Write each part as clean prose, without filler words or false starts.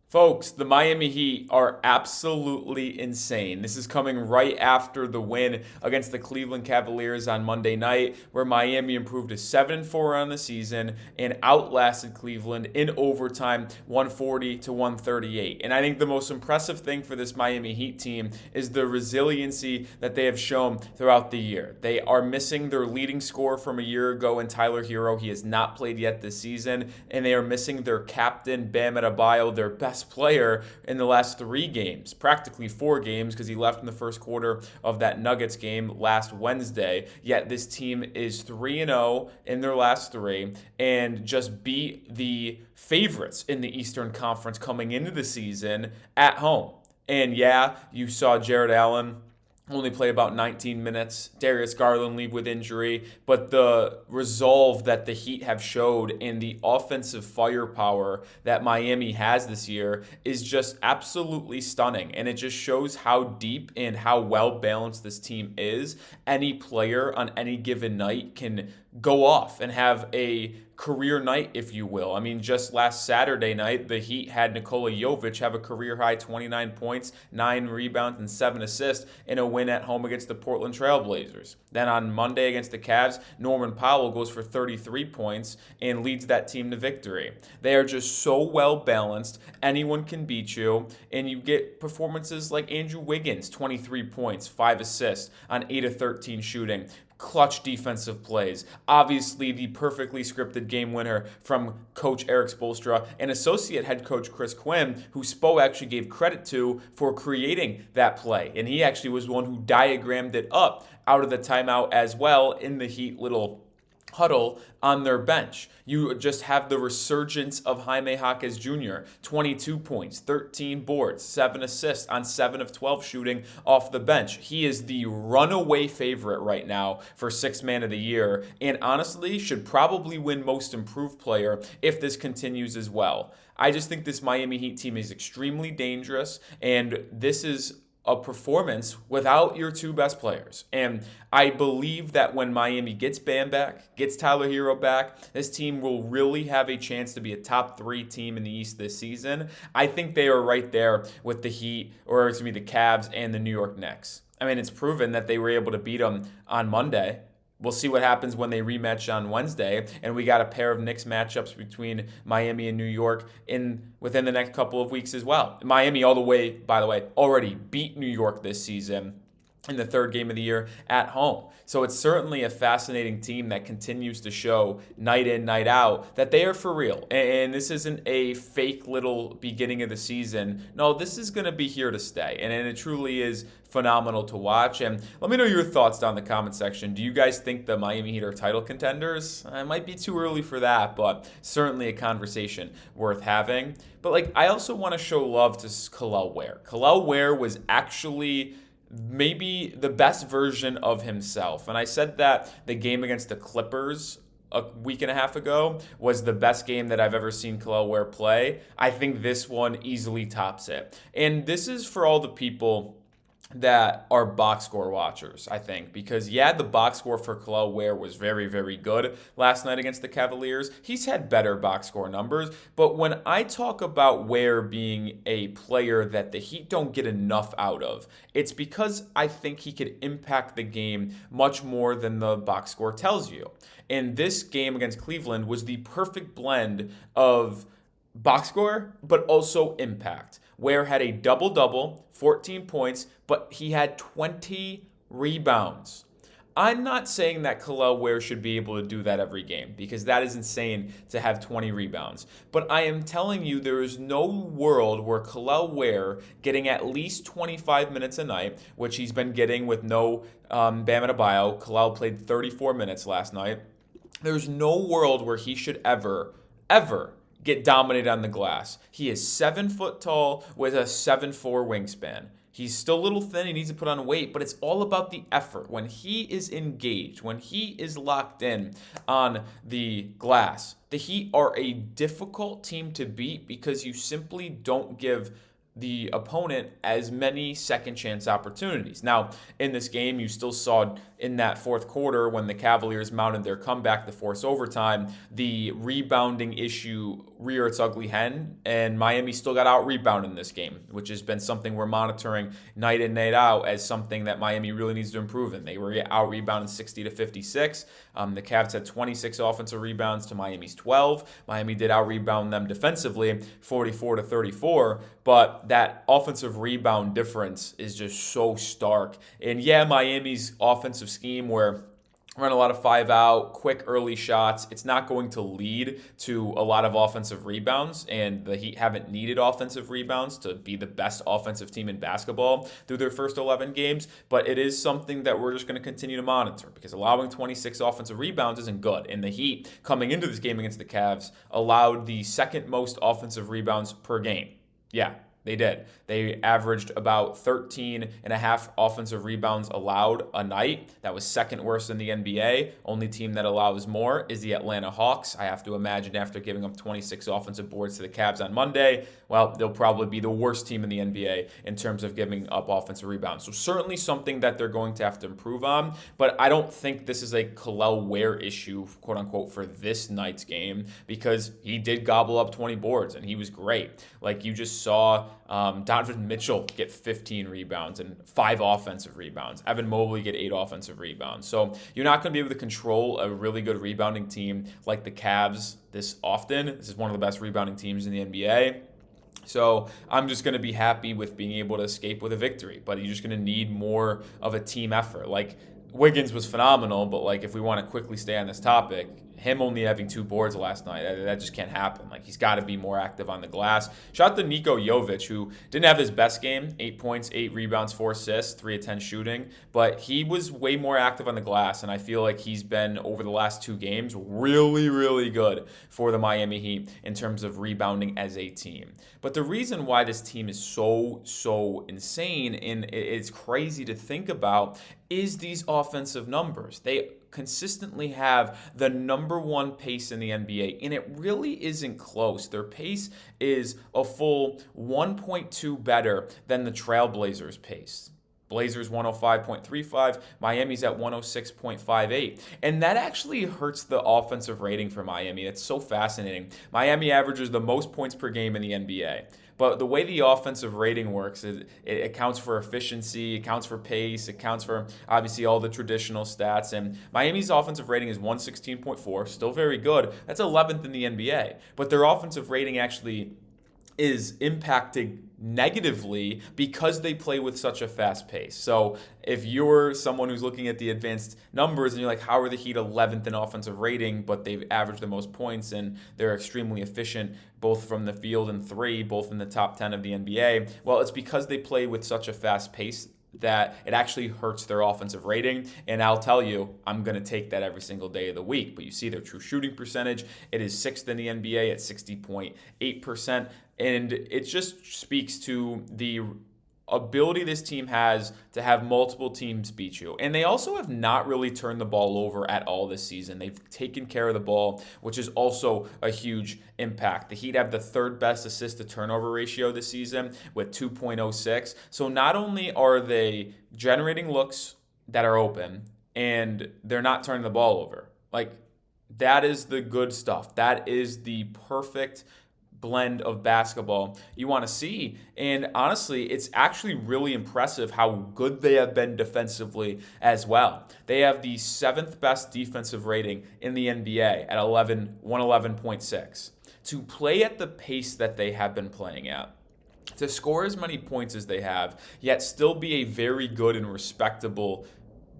Folks, the Miami Heat are absolutely insane. This is coming right after the win against the Cleveland Cavaliers on Monday night, where Miami improved to 7-4 on the season and outlasted Cleveland in overtime 140 to 138. And I think the most impressive thing for this Miami Heat team is the resiliency that they have shown throughout the year. They are missing their leading scorer from a year ago in Tyler Herro. He has not played yet this season, and they are missing their captain, Bam Adebayo, their best player in the last 3 games, practically 4 games, because he left in the first quarter of that Nuggets game last Wednesday. Yet this team is 3-0 in their last 3 and just beat the favorites in the Eastern Conference coming into the season at home. And yeah, you saw Jared Allen only play about 19 minutes. Darius Garland leave with injury, but the resolve that the Heat have showed and the offensive firepower that Miami has this year is just absolutely stunning. And it just shows how deep and how well balanced this team is. Any player on any given night can go off and have a career night, if you will. I mean, just last Saturday night, the Heat had Nikola Jovic have a career-high 29 points, 9 rebounds, and 7 assists in a win at home against the Portland Trail Blazers. Then on Monday against the Cavs, Norman Powell goes for 33 points and leads that team to victory. They are just so well-balanced, anyone can beat you, and you get performances like Andrew Wiggins, 23 points, 5 assists on 8 of 13 shooting. Clutch defensive plays. Obviously, the perfectly scripted game winner from Coach Erik Spoelstra and associate head coach Chris Quinn, who Spo actually gave credit to for creating that play. And he actually was the one who diagrammed it up out of the timeout as well in the Heat little huddle on their bench. You just have the resurgence of Jaime Jaquez Jr. 22 points, 13 boards, 7 assists on 7 of 12 shooting off the bench. He is the runaway favorite right now for Sixth Man of the Year, and honestly should probably win Most Improved Player if this continues as well. I just think this Miami Heat team is extremely dangerous, and this is a performance without your 2 best players. And I believe that when Miami gets Bam back, gets Tyler Herro back, this team will really have a chance to be a top 3 team in the East this season. I think they are right there with the Heat, or excuse me, the Cavs and the New York Knicks. I mean, it's proven that they were able to beat them on Monday. We'll see what happens when they rematch on Wednesday, and we got a pair of Knicks matchups between Miami and New York within the next couple of weeks as well. Miami, all the way, by the way, already beat New York this season in the 3rd game of the year at home. So it's certainly a fascinating team that continues to show night in, night out that they are for real. And this isn't a fake little beginning of the season. No, this is going to be here to stay. And it truly is phenomenal to watch. And let me know your thoughts down in the comment section. Do you guys think the Miami Heat are title contenders? It might be too early for that, but certainly a conversation worth having. But I also want to show love to Kel'el Ware. Kel'el Ware was actually maybe the best version of himself. And I said that the game against the Clippers a week and a half ago was the best game that I've ever seen Kel'el Ware play. I think this one easily tops it. And this is for all the people that are box score watchers, I think, because the box score for Kel'el Ware was very, very good last night against the Cavaliers. He's had better box score numbers, but when I talk about Ware being a player that the Heat don't get enough out of, it's because I think he could impact the game much more than the box score tells you. And this game against Cleveland was the perfect blend of box score, but also impact. Ware had a double-double, 14 points, but he had 20 rebounds. I'm not saying that Kel'el Ware should be able to do that every game, because that is insane to have 20 rebounds. But I am telling you, there is no world where Kel'el Ware getting at least 25 minutes a night, which he's been getting with no Bam Adebayo. Kel'el played 34 minutes last night. There's no world where he should ever get dominated on the glass. He is 7 foot tall with a 7'4" wingspan. He's still a little thin. He needs to put on weight, but it's all about the effort. When he is engaged, when he is locked in on the glass, the Heat are a difficult team to beat because you simply don't give the opponent as many second chance opportunities. Now, in this game, you still saw in that 4th quarter when the Cavaliers mounted their comeback to force overtime, the rebounding issue rear its ugly hen, and Miami still got out-rebounded in this game, which has been something we're monitoring night in, night out as something that Miami really needs to improve in. They were out-rebounded 60-56. The Cavs had 26 offensive rebounds to Miami's 12. Miami did out-rebound them defensively, 44-34, but that offensive rebound difference is just so stark. And yeah, Miami's offensive scheme where run a lot of 5-out, quick early shots. It's not going to lead to a lot of offensive rebounds, and the Heat haven't needed offensive rebounds to be the best offensive team in basketball through their first 11 games, but it is something that we're just going to continue to monitor because allowing 26 offensive rebounds isn't good. And the Heat, coming into this game against the Cavs, allowed the second most offensive rebounds per game. Yeah, they did. They averaged about 13 and a half offensive rebounds allowed a night. That was second worst in the NBA. Only team that allows more is the Atlanta Hawks. I have to imagine after giving up 26 offensive boards to the Cavs on Monday, well, they'll probably be the worst team in the NBA in terms of giving up offensive rebounds. So certainly something that they're going to have to improve on, but I don't think this is a Kel'el Ware issue, quote unquote, for this night's game because he did gobble up 20 boards and he was great. Like you just saw Donovan Mitchell get 15 rebounds and 5 offensive rebounds. Evan Mobley get 8 offensive rebounds. So you're not going to be able to control a really good rebounding team like the Cavs this often. This is one of the best rebounding teams in the NBA. So I'm just going to be happy with being able to escape with a victory. But you're just going to need more of a team effort. Like Wiggins was phenomenal, but like if we want to quickly stay on this topic, him only having 2 boards last night, that just can't happen. Like he's got to be more active on the glass. Shout out to Niko Jovic, who didn't have his best game, 8 points, 8 rebounds, 4 assists, 3 of 10 shooting, but he was way more active on the glass, and I feel like he's been, over the last 2 games, really, really good for the Miami Heat in terms of rebounding as a team. But the reason why this team is so insane, and it's crazy to think about, is these offensive numbers. They consistently have the number 1 pace in the NBA, and it really isn't close. Their pace is a full 1.2 better than the Trailblazers' pace. Blazers 105.35, Miami's at 106.58. And that actually hurts the offensive rating for Miami. It's so fascinating. Miami averages the most points per game in the NBA. But the way the offensive rating works, it accounts for efficiency, it accounts for pace, it accounts for obviously all the traditional stats. And Miami's offensive rating is 116.4, still very good. That's 11th in the NBA. But their offensive rating actually is impacted negatively because they play with such a fast pace. So if you're someone who's looking at the advanced numbers and you're like, how are the Heat 11th in offensive rating, but they've averaged the most points and they're extremely efficient both from the field and 3, both in the top 10 of the NBA? Well, it's because they play with such a fast pace that it actually hurts their offensive rating. And I'll tell you, I'm going to take that every single day of the week. But you see their true shooting percentage, it is 6th in the NBA at 60.8%. And it just speaks to the ability this team has to have multiple teams beat you. And they also have not really turned the ball over at all this season. They've taken care of the ball, which is also a huge impact. The Heat have the 3rd best assist to turnover ratio this season with 2.06. So not only are they generating looks that are open, and they're not turning the ball over. Like, that is the good stuff. That is the perfect blend of basketball you want to see. And honestly, it's actually really impressive how good they have been defensively as well. They have the 7th best defensive rating in the NBA at 111.6. To play at the pace that they have been playing at, to score as many points as they have, yet still be a very good and respectable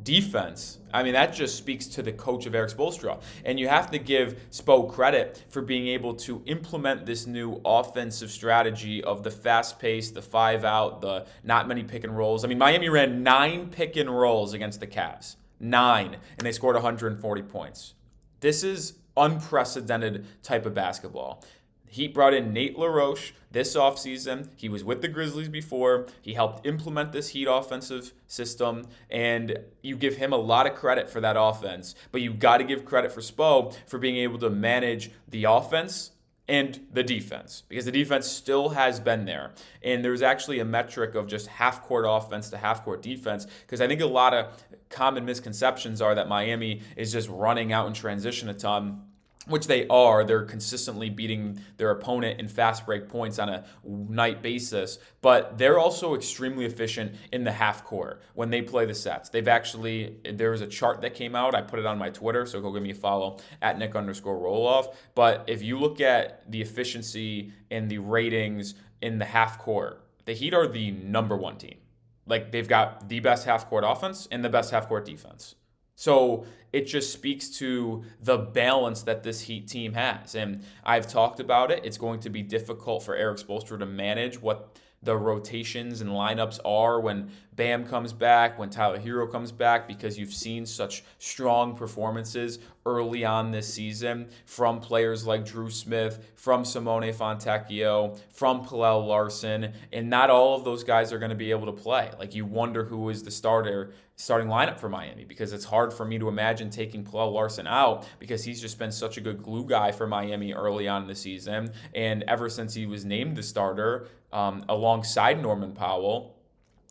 defense, I mean, that just speaks to the coach of Erik Spoelstra. And you have to give Spo credit for being able to implement this new offensive strategy of the fast pace, the 5-out, the not many pick and rolls. I mean, Miami ran 9 pick and rolls against the Cavs. 9. And they scored 140 points. This is unprecedented type of basketball. Heat brought in Nic Rohloff this offseason. He was with the Grizzlies before. He helped implement this Heat offensive system, and you give him a lot of credit for that offense. But you got to give credit for Spo for being able to manage the offense and the defense, because the defense still has been there. And there's actually a metric of just half-court offense to half-court defense, because I think a lot of common misconceptions are that Miami is just running out in transition a ton. which they are. They're consistently beating their opponent in fast break points on a night basis, but they're also extremely efficient in the half court when they play the sets. There was a chart that came out. I put it on my Twitter, so go give me a follow at Nic_Rohloff. But if you look at the efficiency and the ratings in the half court, the Heat are the number one team. Like, they've got the best half court offense and the best half court defense. So it just speaks to the balance that this Heat team has. And I've talked about it. It's going to be difficult for Erik Spoelstra to manage what the rotations and lineups are when Bam comes back, when Tyler Herro comes back, because you've seen such strong performances early on this season from players like Drew Smith, from Simone Fontecchio, from Kel'el Ware, and not all of those guys are going to be able to play. Like, you wonder who is the starting lineup for Miami, because it's hard for me to imagine taking Kel'el Ware out, because he's just been such a good glue guy for Miami early on in the season. And ever since he was named the starter alongside Norman Powell,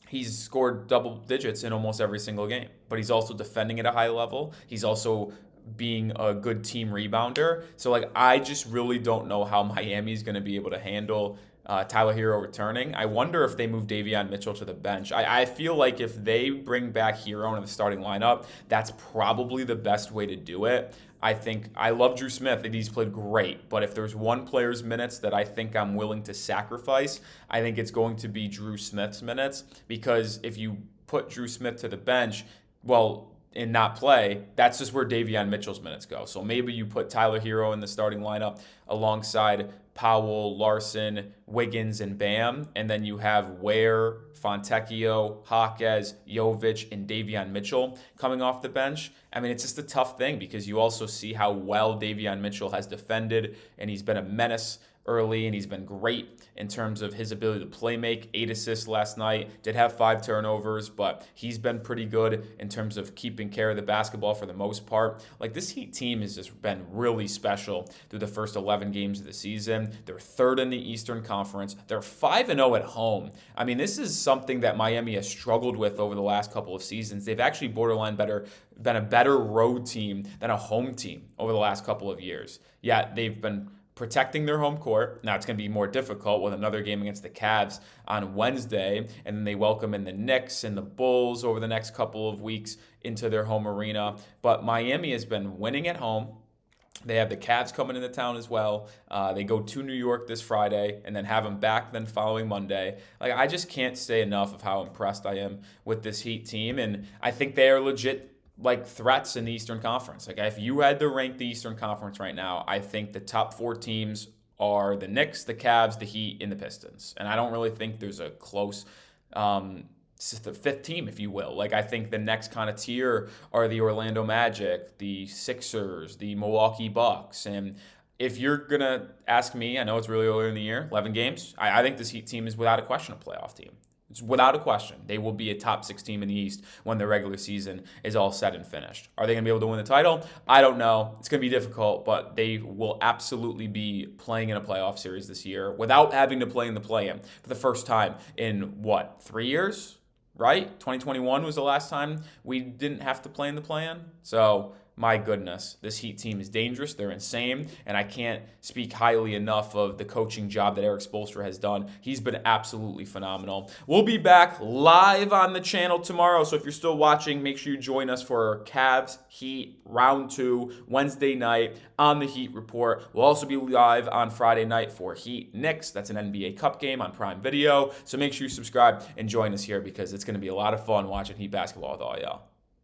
he's scored double digits in almost every single game. But he's also defending at a high level. He's also being a good team rebounder. So, like, I just really don't know how Miami's going to be able to handle Tyler Herro returning. I wonder if they move Davion Mitchell to the bench. I feel like if they bring back Herro into the starting lineup, that's probably the best way to do it. I love Drew Smith. He's played great. But if there's one player's minutes that I think I'm willing to sacrifice, I think it's going to be Drew Smith's minutes. Because if you put Drew Smith to the bench, and not play, that's just where Davion Mitchell's minutes go. So maybe you put Tyler Herro in the starting lineup alongside Powell, Larson, Wiggins, and Bam, and then you have Ware, Fontecchio, Jaquez, Jovic, and Davion Mitchell coming off the bench. I mean, it's just a tough thing, because you also see how well Davion Mitchell has defended, and he's been a menace early, and he's been great in terms of his ability to play make. 8 assists last night, did have 5 turnovers, but he's been pretty good in terms of keeping care of the basketball for the most part. Like, this Heat team has just been really special through the first 11 games of the season. They're third in the Eastern Conference. They're 5-0 at home. I mean, this is something that Miami has struggled with over the last couple of seasons. They've actually been a better road team than a home team over the last couple of years. Yeah, they've been protecting their home court. Now it's going to be more difficult with another game against the Cavs on Wednesday, and then they welcome in the Knicks and the Bulls over the next couple of weeks into their home arena. But Miami has been winning at home. They have the Cavs coming into town as well. They go to New York this Friday and then have them back then following Monday. Like, I just can't say enough of how impressed I am with this Heat team, and I think they are legit threats in the Eastern Conference. Like, if you had to rank the Eastern Conference right now, I think the top 4 teams are the Knicks, the Cavs, the Heat, and the Pistons. And I don't really think there's a close the 5th team, if you will. Like, I think the next kind of tier are the Orlando Magic, the Sixers, the Milwaukee Bucks. And if you're going to ask me, I know it's really early in the year, 11 games, I think this Heat team is without a question a playoff team. It's without a question. They will be a top 6 team in the East when the regular season is all said and finished. Are they going to be able to win the title? I don't know. It's going to be difficult, but they will absolutely be playing in a playoff series this year without having to play in the play-in for the first time in, 3 years? Right? 2021 was the last time we didn't have to play in the play-in. So, my goodness, this Heat team is dangerous. They're insane, and I can't speak highly enough of the coaching job that Erik Spoelstra has done. He's been absolutely phenomenal. We'll be back live on the channel tomorrow, so if you're still watching, make sure you join us for our Cavs Heat Round 2 Wednesday night on the Heat Report. We'll also be live on Friday night for Heat Knicks. That's an NBA Cup game on Prime Video, so make sure you subscribe and join us here, because it's going to be a lot of fun watching Heat basketball with all y'all.